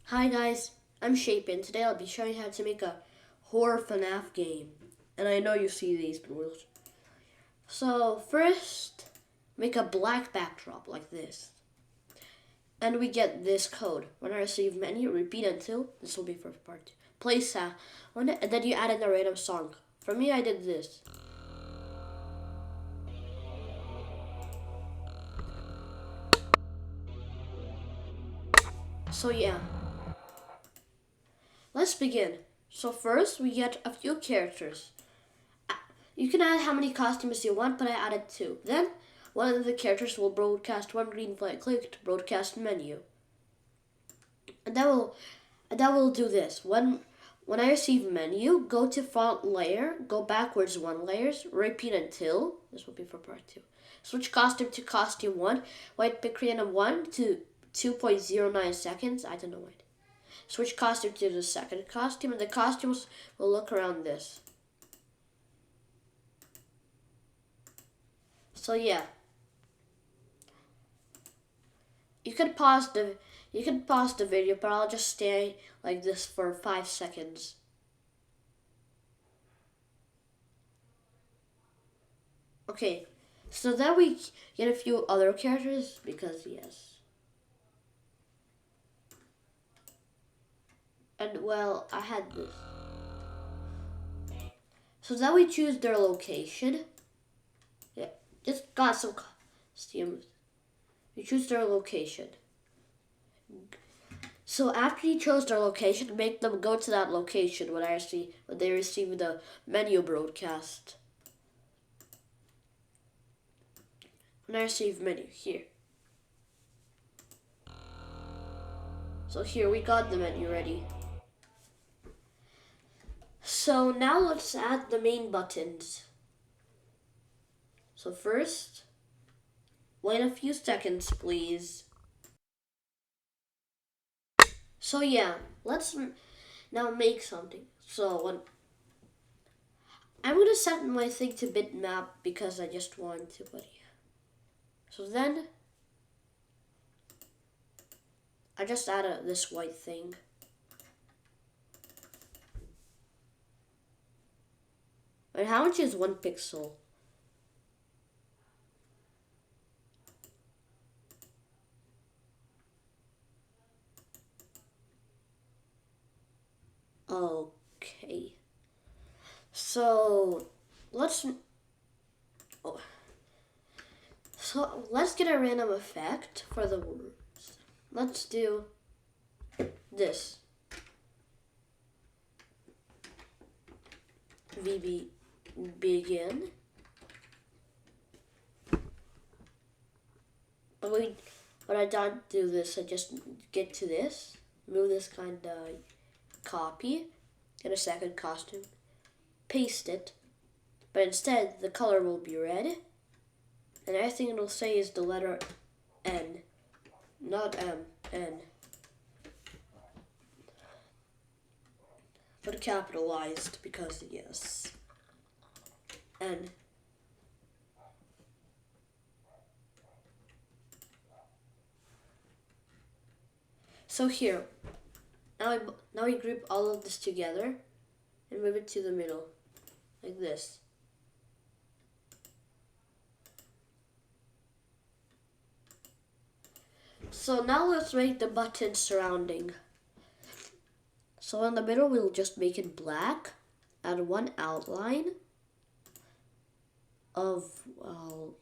Hi guys, I'm Shapen. Today I'll be showing you how to make a horror Fnaf game. And I know you see these, but so first, make a black backdrop like this. And we get this code. When I receive menu, repeat until, this will be for part 2. Play sound, and then you add in a random song. For me, I did this. So yeah, let's begin. So first, we get a few characters. You can add how many costumes you want, but I added 2. Then, one of the characters will broadcast one green flag. Click to broadcast menu. And that will do this. When I receive menu, go to font layer, go backwards 1 layers, repeat until, this will be for part 2. Switch costume to costume 1, white pick random 1 to 2.09 seconds, I don't know why. Switch costume to the second costume, and the costumes will look around this. So yeah, you can pause the video, but I'll just stay like this for 5 seconds. Okay, so then we get a few other characters because yes. And well, I had this. So then we choose their location. Yeah, just got some costumes. You choose their location. So after you chose their location, make them go to that location when they receive the menu broadcast. When I receive menu here. So here we got the menu ready. So now let's add the main buttons. So first, wait a few seconds, please. So yeah, let's now make something. So I'm gonna set my thing to bitmap because I just want to, but yeah. So then I just add this white thing. And how much is 1 pixel? Okay. So let's let's get a random effect for the words. Let's do this. VB begin. But I don't do this. I just get to this, move this kind of copy, get a second costume, paste it, but instead the color will be red, and everything it'll say is the letter N, not M, N, but capitalized because yes, N. So here, now we group all of this together and move it to the middle, like this. So now let's make the button surrounding. So in the middle, we'll just make it black, add 1 outline of, well,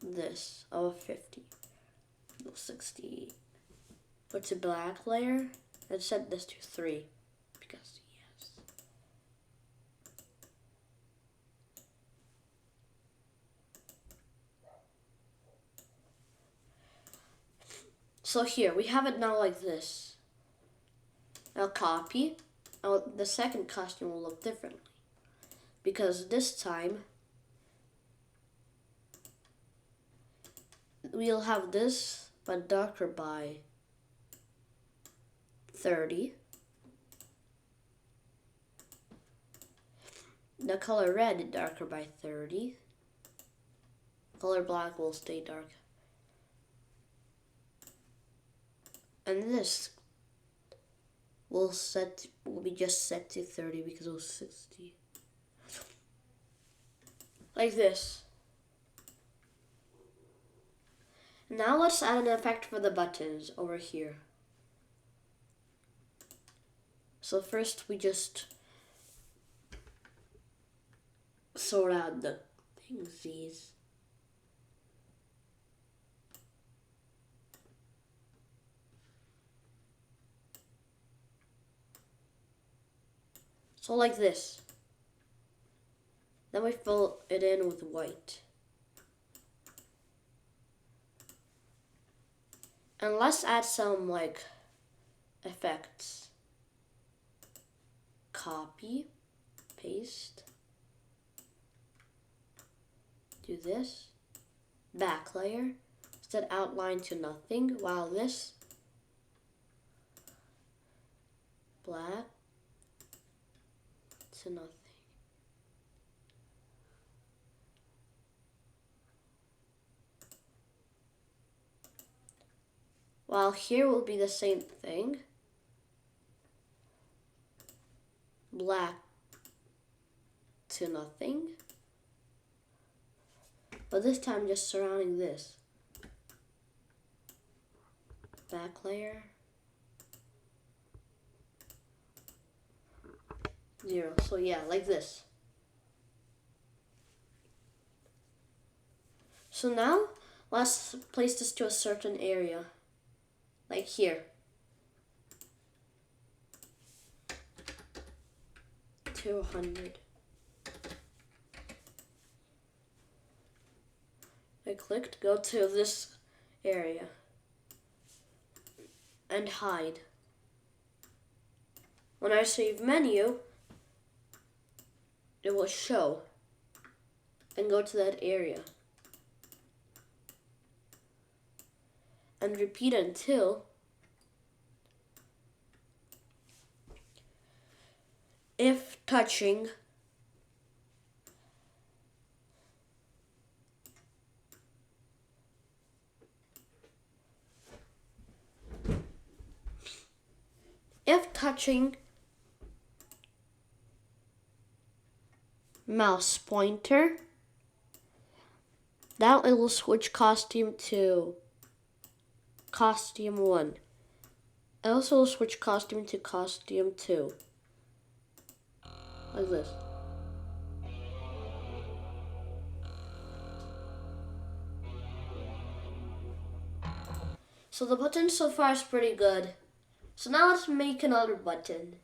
this, of 50, 60. Put a black layer and set this to 3 because yes. So here we have it now like this. Now copy. Now the second costume will look differently because this time we'll have this but darker by 30. The color red darker by 30. Color black will stay dark. And this will be just set to 30 because it was 60. Like this. Now let's add an effect for the buttons over here. So first we just sort out the thingsies. So like this. Then we fill it in with white. And let's add some like effects. Copy, paste, do this, back layer, set outline to nothing, while this, black to nothing. While here will be the same thing, black to nothing, but this time just surrounding this. Back layer, 0. So yeah, like this. So now let's place this to a certain area, like here. 200. I clicked, go to this area and hide. When I save menu, it will show and go to that area. And repeat until if touching mouse pointer, now it will switch costume to costume 1. It also will switch costume to costume 2. Like this. So the button so far is pretty good. So now let's make another button.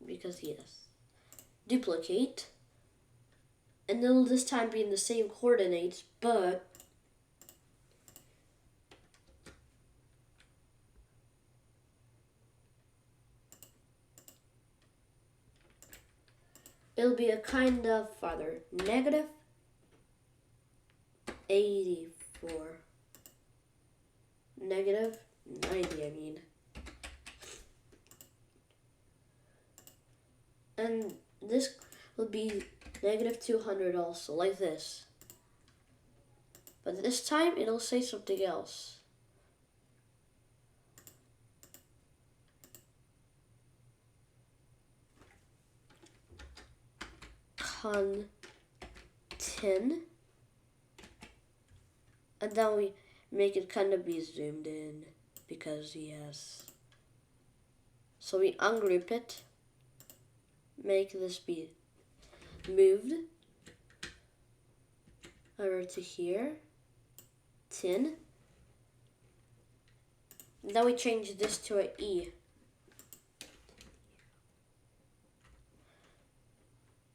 Because yes. Duplicate. And it'll this time be in the same coordinates, but it'll be a kind of farther. Negative 84. Negative 90, I mean. And this will be negative 200 also, like this. But this time it'll say something else. Contin. And then we make it kind of be zoomed in because yes. So we ungroup it. Make this be moved over to here, 10. Then we change this to an E.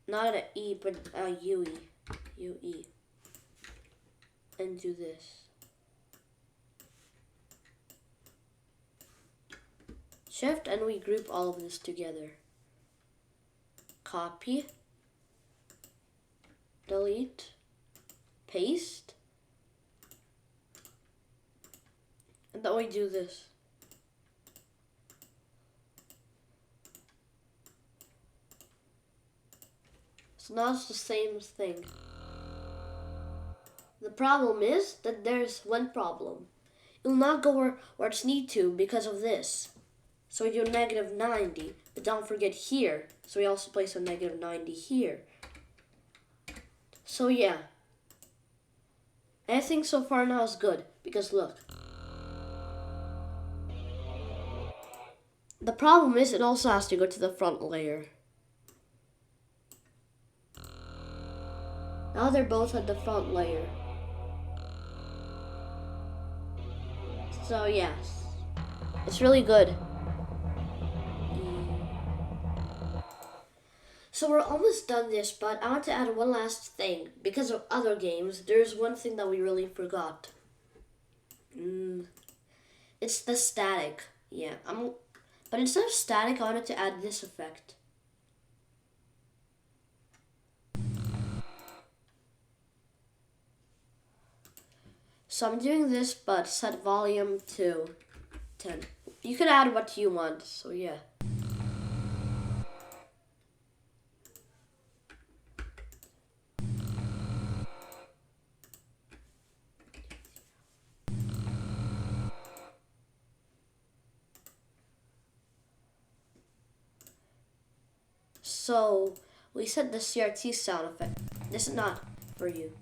Not an E, but a UE. UE. And do this. Shift and we group all of this together. Copy. Delete, paste, and then we do this. So now it's the same thing. The problem is that there's one problem. It will not go where it's need to because of this. So we do negative 90, but don't forget here. So we also place a negative 90 here. So yeah. Everything so far now is good, because look. The problem is it also has to go to the front layer. Now they're both at the front layer. So yes, it's really good. So we're almost done this, but I want to add one last thing. Because of other games, there's one thing that we really forgot. It's the static. Yeah, but instead of static, I wanted to add this effect. So I'm doing this, but set volume to 10. You can add what you want, so yeah. So we set the CRT sound effect. This is not for you.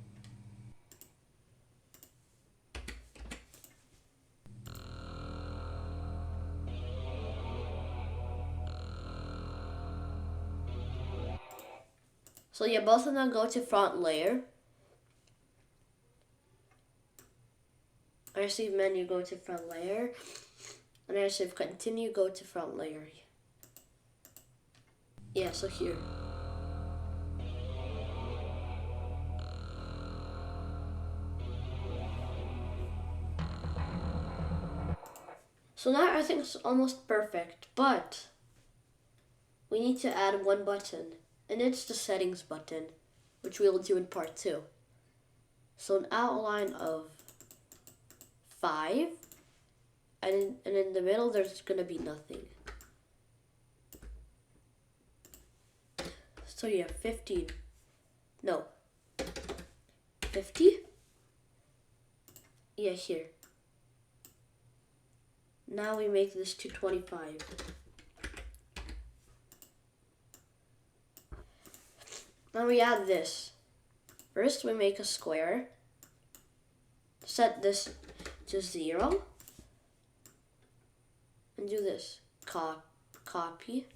So yeah, both of them go to front layer. I receive menu, go to front layer. And I receive continue, go to front layer. Yeah, so here. So now I think it's almost perfect, but we need to add one button, and it's the settings button, which we'll do in part 2. So an outline of 5, and in the middle there's gonna be nothing. So yeah, 15. No. 50? Yeah, here. Now we make this to 25. Now we add this. First we make a square. Set this to 0. And do this. Copy.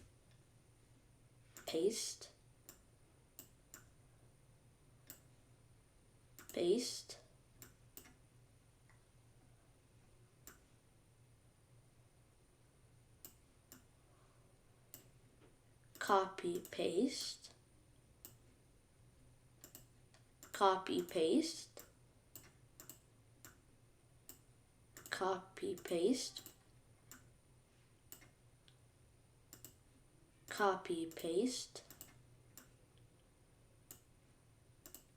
Paste. Paste. Copy, paste. Copy, paste. Copy, paste. Copy, paste.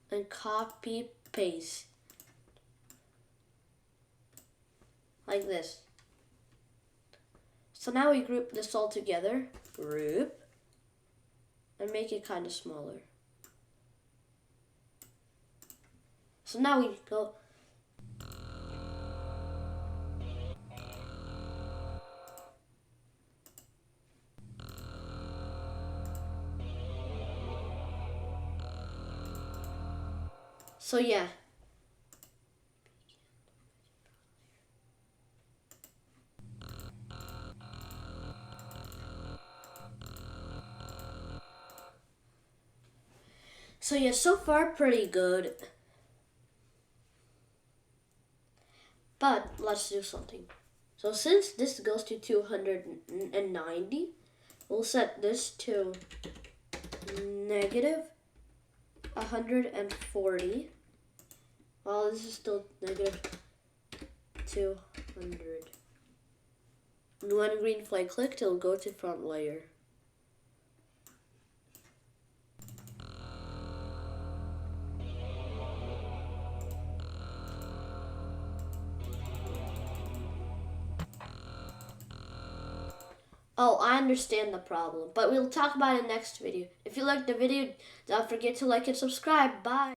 And copy, paste. Like this. So now we group this all together. Group. And make it kind of smaller. So now we go. So yeah. So yeah, so far pretty good. But let's do something. So since this goes to 290, we'll set this to negative 140. Well, this is still negative 200. And when green flag clicked, it'll go to front layer. Oh, I understand the problem, but we'll talk about it next video. If you liked the video, don't forget to like and subscribe. Bye.